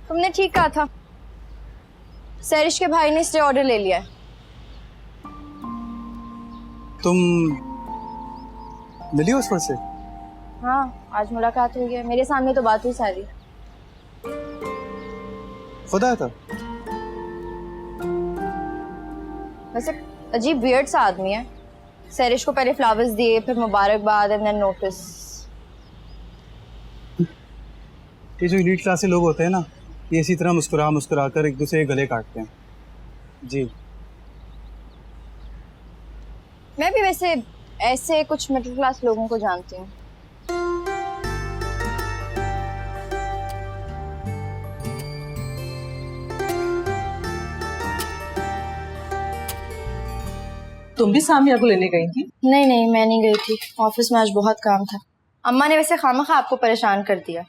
तुमने ठीक कहा था। सैरिश के भाई ने स्टे ऑर्डर ले लिया है। तुम मिली उस पर से? हाँ, आज मुलाकात हुई है, मेरे सामने तो बात हुई सारी। खुद आया था? वैसे अजीब वियर्ड सा आदमी है। सैरिश को पहले फ्लावर्स दिए, फिर मुबारकबाद एंड देन नोटिस। ये जो एलीट क्लास के लोग होते हैं ना, ये इसी तरह मुस्कुरा मुस्कुरा कर एक दूसरे के गले काटते हैं। जी। मैं भी वैसे ऐसे कुछ मिडिल क्लास लोगों को जानती हूँ। तुम भी सामिया को लेने गई थी? नहीं नहीं, मैं नहीं गई थी। ऑफिस में आज बहुत काम था। अम्मा ने वैसे खामखा आपको परेशान कर दिया।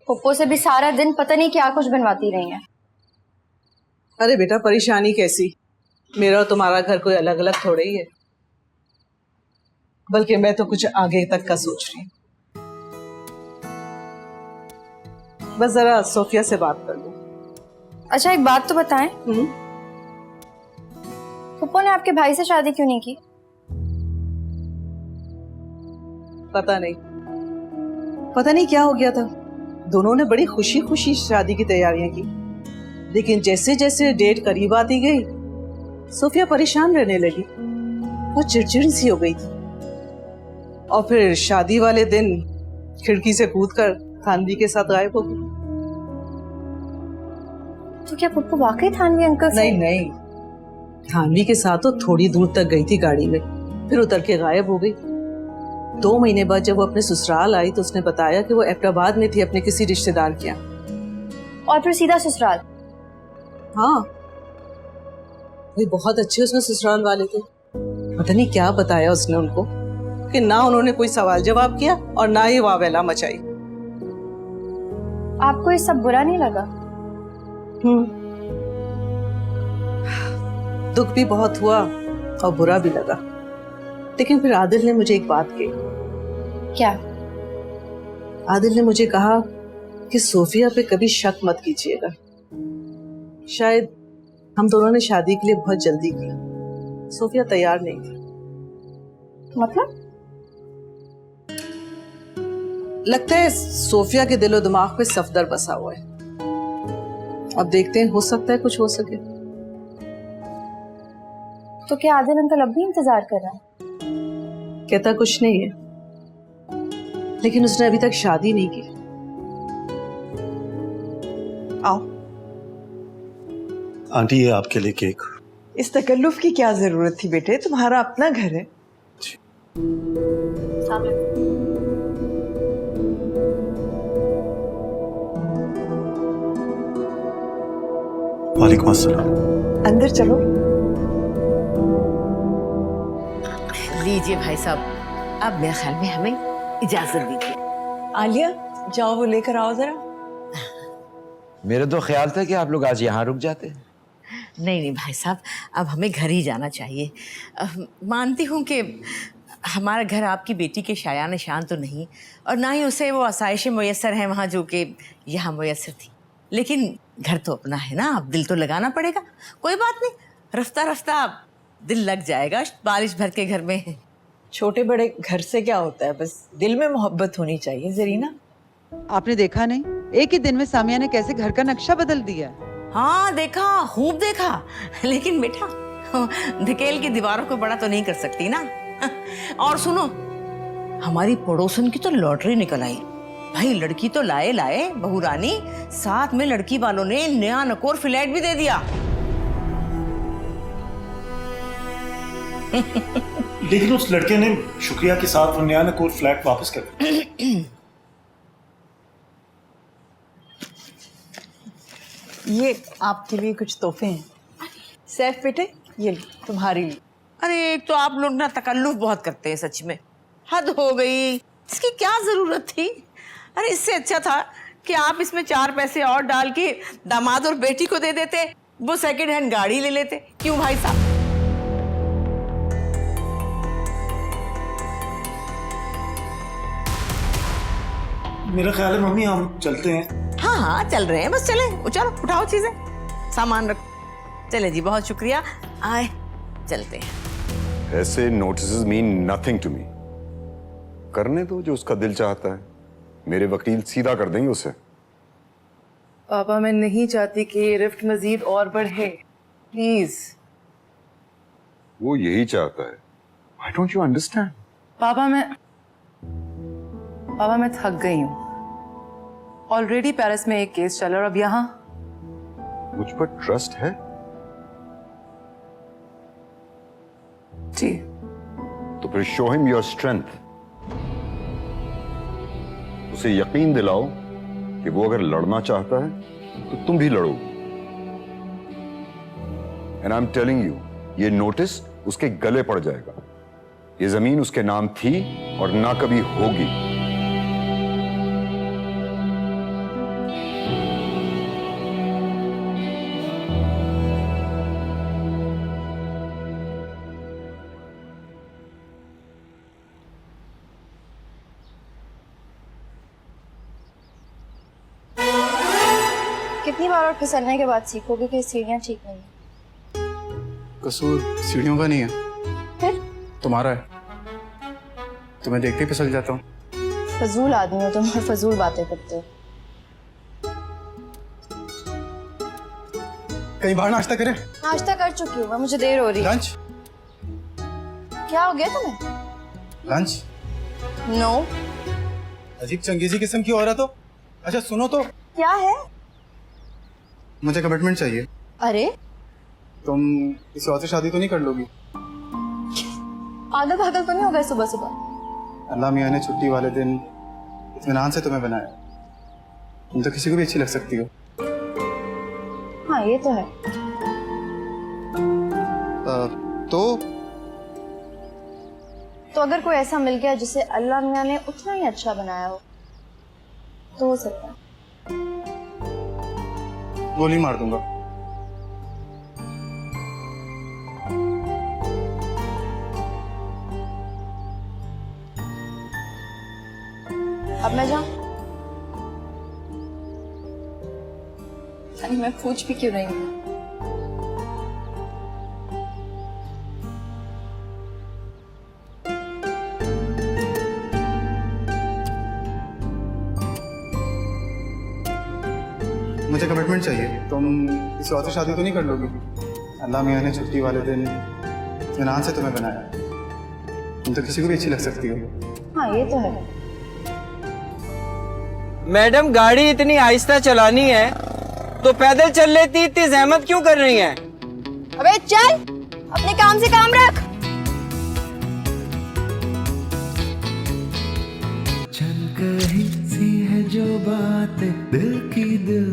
पप्पो से भी सारा दिन पता नहीं क्या कुछ बनवाती रही हैं। अरे बेटा, परेशानी कैसी? मेरा और तुम्हारा घर कोई अलग अलग थोड़ा ही है, बल्कि मैं तो कुछ आगे तक का सोच रही हूँ। बस जरा सोफिया से बात कर लूं। अच्छा, एक बात तो बताएं, पप्पो ने आपके भाई से शादी क्यों नहीं की? पता नहीं क्या हो गया था। दोनों ने बड़ी खुशी खुशी शादी की तैयारियां की, लेकिन जैसे जैसे डेट करीब आती गई सोफिया परेशान रहने लगी और चिड़चिड़ी सी हो गई थी। और फिर शादी वाले दिन खिड़की से कूदकर थानवी के साथ गायब हो गई। तो क्या पप्पो वाकई थानवी अंकल से? नहीं, थानवी के साथ तो थोड़ी दूर तक गई थी गाड़ी में, फिर उतर के गायब हो गई। 2 महीने बाद जब वो अपने ससुराल आई तो उसने बताया कि वो एबटाबाद में थी अपने किसी रिश्तेदार के यहाँ। और फिर सीधा ससुराल? हाँ, भाई बहुत अच्छे उसमें ससुराल वाले थे। पता नहीं क्या बताया उसने उनको कि ना उन्होंने कोई सवाल जवाब किया और ना ही वावेला मचाई। आपको ये सब बुरा नहीं लगा? दुख भी बहुत हुआ और बुरा भी लगा, लेकिन फिर आदिल ने मुझे एक बात कही। क्या? आदिल ने मुझे कहा कि सोफिया पे कभी शक मत कीजिएगा। शायद हम दोनों ने शादी के लिए बहुत जल्दी की, सोफिया तैयार नहीं थी। मतलब? लगता है सोफिया के दिलो दिमाग पे सफदर बसा हुआ है। अब देखते हैं, हो सकता है कुछ हो सके। तो क्या आदिल अंकल अब भी इंतजार कर रहा है? कहता कुछ नहीं है, लेकिन उसने अभी तक शादी नहीं की। आओ आंटी, ये आपके लिए केक। इस तकल्लुफ की क्या जरूरत थी बेटे, तुम्हारा अपना घर है। वालेकुम अस्सलाम। अंदर चलो। लीजिए भाई साहब, अब मेरे ख्याल में हमें इजाजत दीजिए। आलिया, जाओ वो लेकर आओ जरा। मेरे तो ख्याल था कि आप लोग आज यहाँ रुक जाते। नहीं भाई साहब, अब हमें घर ही जाना चाहिए। मानती हूँ कि हमारा घर आपकी बेटी के शायान शान तो नहीं, और ना ही उसे वो आसाइशें मुयस्सर हैं वहाँ जो कि यहाँ मुयस्सर थी, लेकिन घर तो अपना है ना, अब दिल तो लगाना पड़ेगा। कोई बात नहीं, रफ्ता रफ्ता दिल लग जाएगा बारिश भर के घर में। छोटे बड़े घर से क्या होता है, बस दिल में मोहब्बत होनी चाहिए। जरीना, आपने देखा नहीं, एक ही दिन में सामिया ने कैसे घर का नक्शा बदल दिया। हाँ देखा, खूब देखा, लेकिन बेटा धकेल की दीवारों को बड़ा तो नहीं कर सकती ना। और सुनो, हमारी पड़ोसन की तो लॉटरी निकल आई भाई। लड़की तो लाए लाए बहू रानी, साथ में लड़की वालों ने नया नकोर फ्लैट भी दे दिया। लेकिन उस लड़के ने शुक्रिया के साथ वो नया नकोर फ्लैट वापस कर दिया। ये आपके लिए कुछ तोहफे हैं। सैफ बेटे, ये तुम्हारे लिए। अरे एक तो आप लोग ना तकल्लुफ बहुत करते हैं, सच में हद हो गई। इसकी क्या जरूरत थी? अरे इससे अच्छा था कि आप इसमें 4 पैसे और डाल के दामाद और बेटी को दे देते, वो सेकंड हैंड गाड़ी ले लेते। क्यों भाई साहब? मेरा ख्याल है मम्मी हम चलते हैं। हाँ हाँ हाँ चल रहे हैं, बस चले, चलो उठाओ चीजें, सामान रखो। चले जी, बहुत शुक्रिया, आए चलते हैं। ऐसे notices mean nothing to me. करने दो जो उसका दिल चाहता है, मेरे वकील सीधा कर देंगे उसे। पापा मैं नहीं चाहती कि ये रिफ्ट मजीद और बढ़े, प्लीज। वो यही चाहता है। Why don't you understand? पापा मैं थक गई हूँ। ऑलरेडी पेरिस में एक केस चला और अब यहाँ। मुझ पर ट्रस्ट है? जी। तो फिर शो हिम योर स्ट्रेंथ। उसे यकीन दिलाओ कि वो अगर लड़ना चाहता है तो तुम भी लड़ो। And I am telling you, ये नोटिस उसके गले पड़ जाएगा। ये जमीन उसके नाम थी और ना कभी होगी। कितनी बार और फिसलने के बाद सीखोगे कि सीढ़ियाँ ठीक नहीं है? कसूर सीढ़ियों का नहीं है, फिर तुम्हारा है। तुम्हें देखते ही फिसल जाता हूँ। फजूल आदमी हो तुम और फजूल बातें करते हो। कहीं बाहर नाश्ता करें? नाश्ता कर चुकी हूँ मैं, मुझे देर हो रही है। लंच? क्या हो गया तुम्हें? लंच? नो। अजीब चंगेजी किस्म की औरत हो। अच्छा सुनो तो, क्या है? मुझे कमिटमेंट चाहिए। अरे तुम किसी और से शादी तो नहीं कर लोगी? पागल पागल तो नहीं हो गए सुबह सुबह? अल्लाह मियाँ ने छुट्टी वाले दिन इत्मीनान से तुम्हें बनाया। तुम तो किसी को भी अच्छी लग सकती हो। हाँ ये तो है। तो अगर कोई ऐसा मिल गया जिसे अल्लाह मियाँ ने उतना ही अच्छा बनाया हो तो हो सकता है। गोली मार दूंगा। अब मैं जाऊं? अरे मैं पूछ भी क्यों रही हूँ? मुझे कमिटमेंट चाहिए। तुम किसी और से शादी तो नहीं कर लोगी? अल्लाह मियाँ ने छुट्टी वाले दिन इत्मीनान से तुम्हें बनाया। तुम तो किसी को भी अच्छी लग सकती हो। हाँ ये तो है। मैडम गाड़ी इतनी आहिस्ता चलानी है तो पैदल चल लेती, इतनी जहमत क्यों कर रही हैं? अबे चल, अपने काम से काम रख। चल कहीं सी है जो बात दिल की दिल